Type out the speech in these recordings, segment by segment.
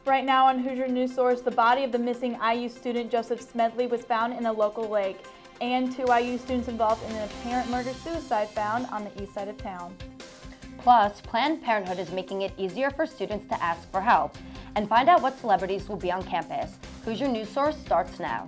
Right now on Hoosier News Source, the body of the missing IU student Joseph Smedley was found in a local lake, and 2 IU students involved in an apparent murder-suicide found on the east side of town. Plus, Planned Parenthood is making it easier for students to ask for help. And find out what celebrities will be on campus. Hoosier News Source starts now.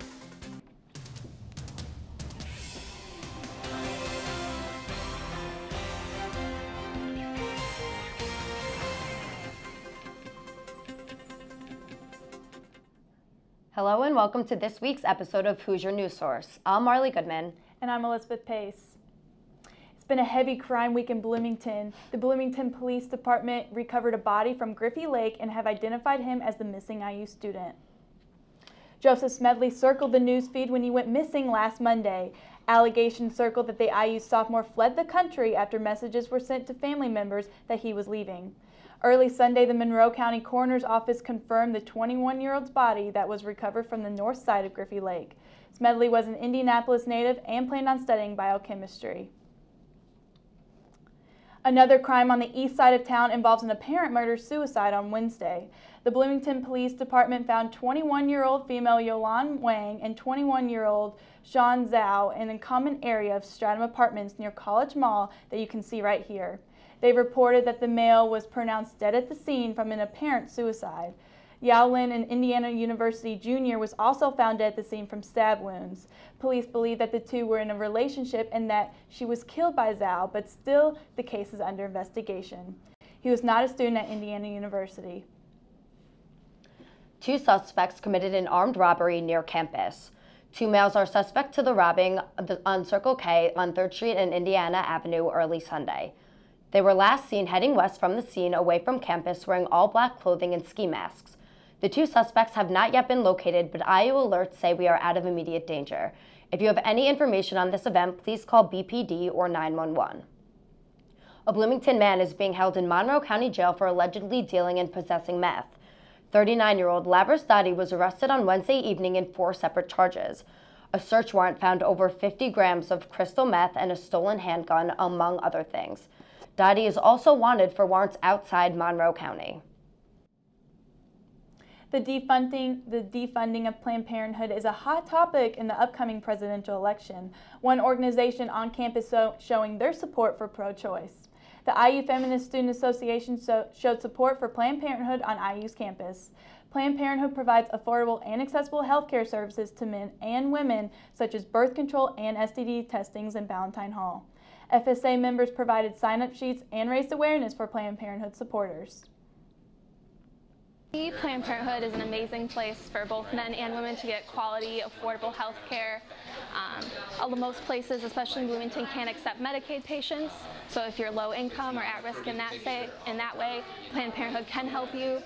Hello and welcome to this week's episode of Hoosier News Source. I'm Marley Goodman. And I'm Elizabeth Pace. It's been a heavy crime week in Bloomington. The Bloomington Police Department recovered a body from Griffey Lake and have identified him as the missing IU student. Joseph Smedley circled the news feed when he went missing last Monday. Allegations circled that the IU sophomore fled the country after messages were sent to family members that he was leaving. Early Sunday, the Monroe County Coroner's Office confirmed the 21-year-old's body that was recovered from the north side of Griffey Lake. Smedley was an Indianapolis native and planned on studying biochemistry. Another crime on the east side of town involves an apparent murder-suicide on Wednesday. The Bloomington Police Department found 21-year-old female Yolan Wang and 21-year-old Sean Zhao in a common area of Stratum Apartments near College Mall that you can see right here. They reported that the male was pronounced dead at the scene from an apparent suicide. Yao Lin, an Indiana University junior, was also found dead at the scene from stab wounds. Police believe that the two were in a relationship and that she was killed by Zhao, but still the case is under investigation. He was not a student at Indiana University. 2 suspects committed an armed robbery near campus. 2 males are suspect to the robbing on Circle K on 3rd Street and Indiana Avenue early Sunday. They were last seen heading west from the scene away from campus wearing all black clothing and ski masks. The 2 suspects have not yet been located, but IU alerts say we are out of immediate danger. If you have any information on this event, please call BPD or 911. A Bloomington man is being held in Monroe County Jail for allegedly dealing and possessing meth. 39-year-old Lavers Dottie was arrested on Wednesday evening in 4 separate charges. A search warrant found over 50 grams of crystal meth and a stolen handgun, among other things. Dottie is also wanted for warrants outside Monroe County. The defunding of Planned Parenthood is a hot topic in the upcoming presidential election. One organization on campus showing their support for pro-choice. The IU Feminist Student Association showed support for Planned Parenthood on IU's campus. Planned Parenthood provides affordable and accessible health care services to men and women, such as birth control and STD testings in Ballantine Hall. FSA members provided sign-up sheets and raised awareness for Planned Parenthood supporters. Planned Parenthood is an amazing place for both men and women to get quality, affordable health care. Most places, especially in Bloomington, can't accept Medicaid patients. So if you're low income or at risk in that way, Planned Parenthood can help you.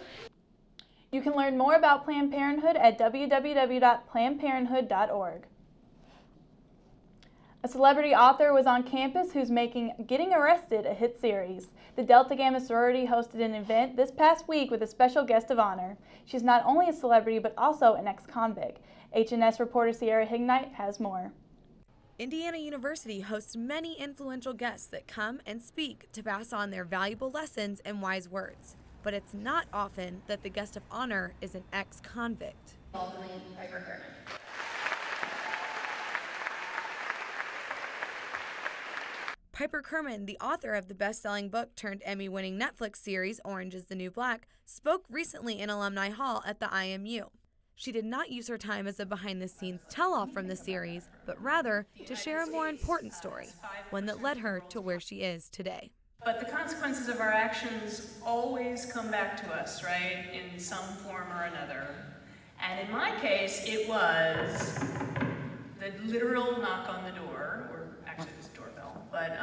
You can learn more about Planned Parenthood at www.plannedparenthood.org. A celebrity author was on campus who's making Getting Arrested a hit series. The Delta Gamma sorority hosted an event this past week with a special guest of honor. She's not only a celebrity but also an ex-convict. HNS reporter Sierra Hignite has more. Indiana University hosts many influential guests that come and speak to pass on their valuable lessons and wise words. But it's not often that the guest of honor is an ex-convict. Piper Kerman, the author of the best-selling book turned Emmy-winning Netflix series Orange is the New Black, spoke recently in Alumni Hall at the IMU. She did not use her time as a behind-the-scenes tell-off from the series, but rather to share a more important story, one that led her to where she is today. But the consequences of our actions always come back to us, right, in some form or another. And in my case, it was the literal knock on the door, or actually it was a doorbell, but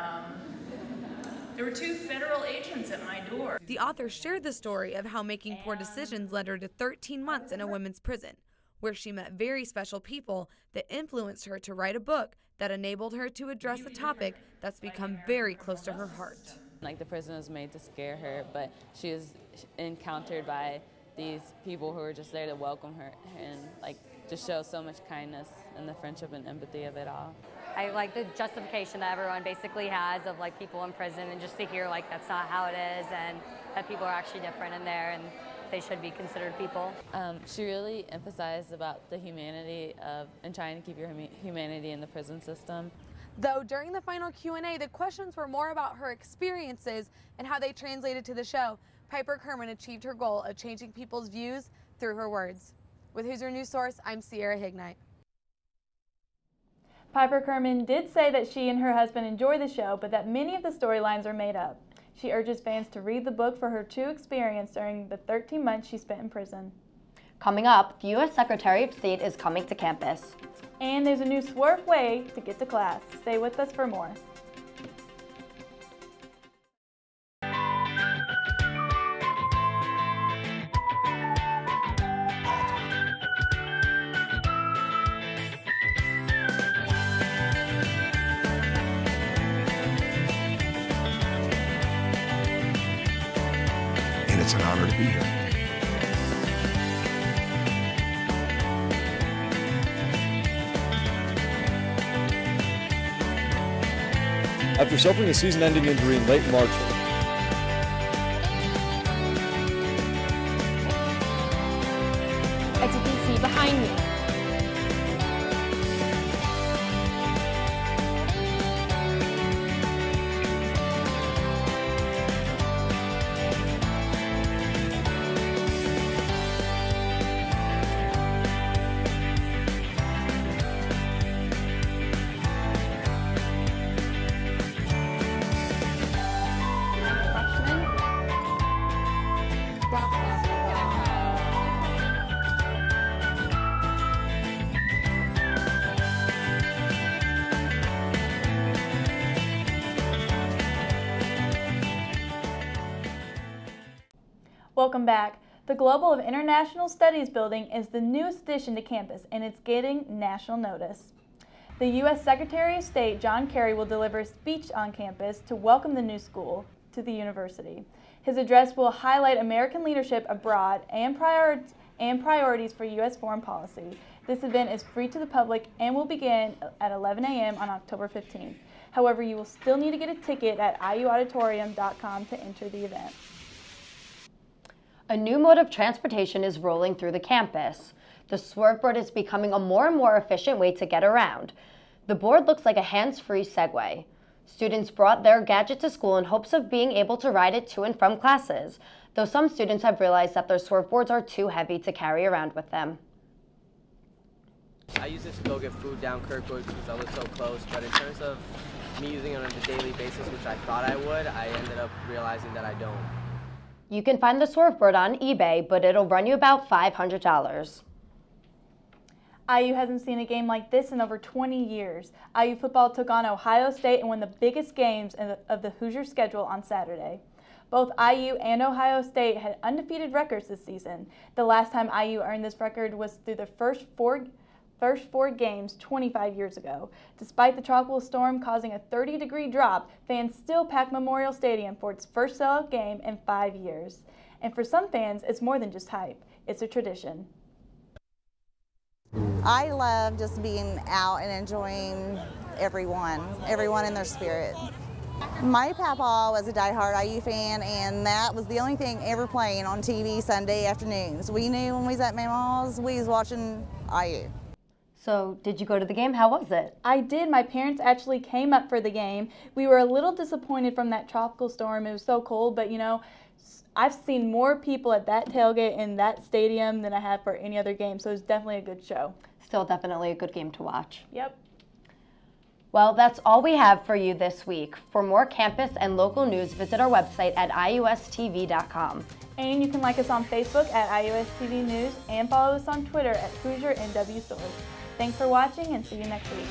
there were 2 federal agents at my door. The author shared the story of how making poor decisions led her to 13 months in a women's prison, where she met very special people that influenced her to write a book that enabled her to address a topic that's become very close to her heart. Like, the prison was made to scare her, but she was encountered by these people who were just there to welcome her and just show so much kindness and the friendship and empathy of it all. I like the justification that everyone basically has of people in prison, and just to hear that's not how it is and that people are actually different in there, and they should be considered people. She really emphasized about the humanity and trying to keep your humanity in the prison system. Though during the final Q&A, the questions were more about her experiences and how they translated to the show. Piper Kerman achieved her goal of changing people's views through her words. With Hoosier News Source, I'm Sierra Hignite. Piper Kerman did say that she and her husband enjoy the show, but that many of the storylines are made up. She urges fans to read the book for her true experience during the 13 months she spent in prison. Coming up, the U.S. Secretary of State is coming to campus. And there's a new swerve way to get to class. Stay with us for more. It's an honor to be here. After suffering a season-ending injury in late March, as you can see behind me, Welcome back. The Global of International Studies building is the newest addition to campus, and it's getting national notice. The U.S. Secretary of State, John Kerry, will deliver a speech on campus to welcome the new school to the university. His address will highlight American leadership abroad and priorities for U.S. foreign policy. This event is free to the public and will begin at 11 a.m. on October 15th. However, you will still need to get a ticket at iuauditorium.com to enter the event. A new mode of transportation is rolling through the campus. The Swerveboard is becoming a more and more efficient way to get around. The board looks like a hands-free Segway. Students brought their gadget to school in hopes of being able to ride it to and from classes, though some students have realized that their Swerveboards are too heavy to carry around with them. I use this to go get food down Kirkwood because I live so close, but in terms of me using it on a daily basis, which I thought I would, I ended up realizing that I don't. You can find the Swerveboard on eBay, but it'll run you about $500. IU hasn't seen a game like this in over 20 years. IU football took on Ohio State and won the biggest games of the Hoosier schedule on Saturday. Both IU and Ohio State had undefeated records this season. The last time IU earned this record was through the first four games 25 years ago. Despite the tropical storm causing a 30-degree drop, fans still packed Memorial Stadium for its first sellout game in 5 years. And for some fans, it's more than just hype. It's a tradition. I love just being out and enjoying everyone in their spirit. My papa was a diehard IU fan, and that was the only thing ever playing on TV Sunday afternoons. We knew when we was at Mama's, we was watching IU. So, did you go to the game? How was it? I did. My parents actually came up for the game. We were a little disappointed from that tropical storm. It was so cold, but you know, I've seen more people at that tailgate in that stadium than I have for any other game, so it was definitely a good show. Still definitely a good game to watch. Yep. Well, that's all we have for you this week. For more campus and local news, visit our website at iustv.com. And you can like us on Facebook at IUSTV News and follow us on Twitter at Hoosier NW Source. Thanks for watching and see you next week.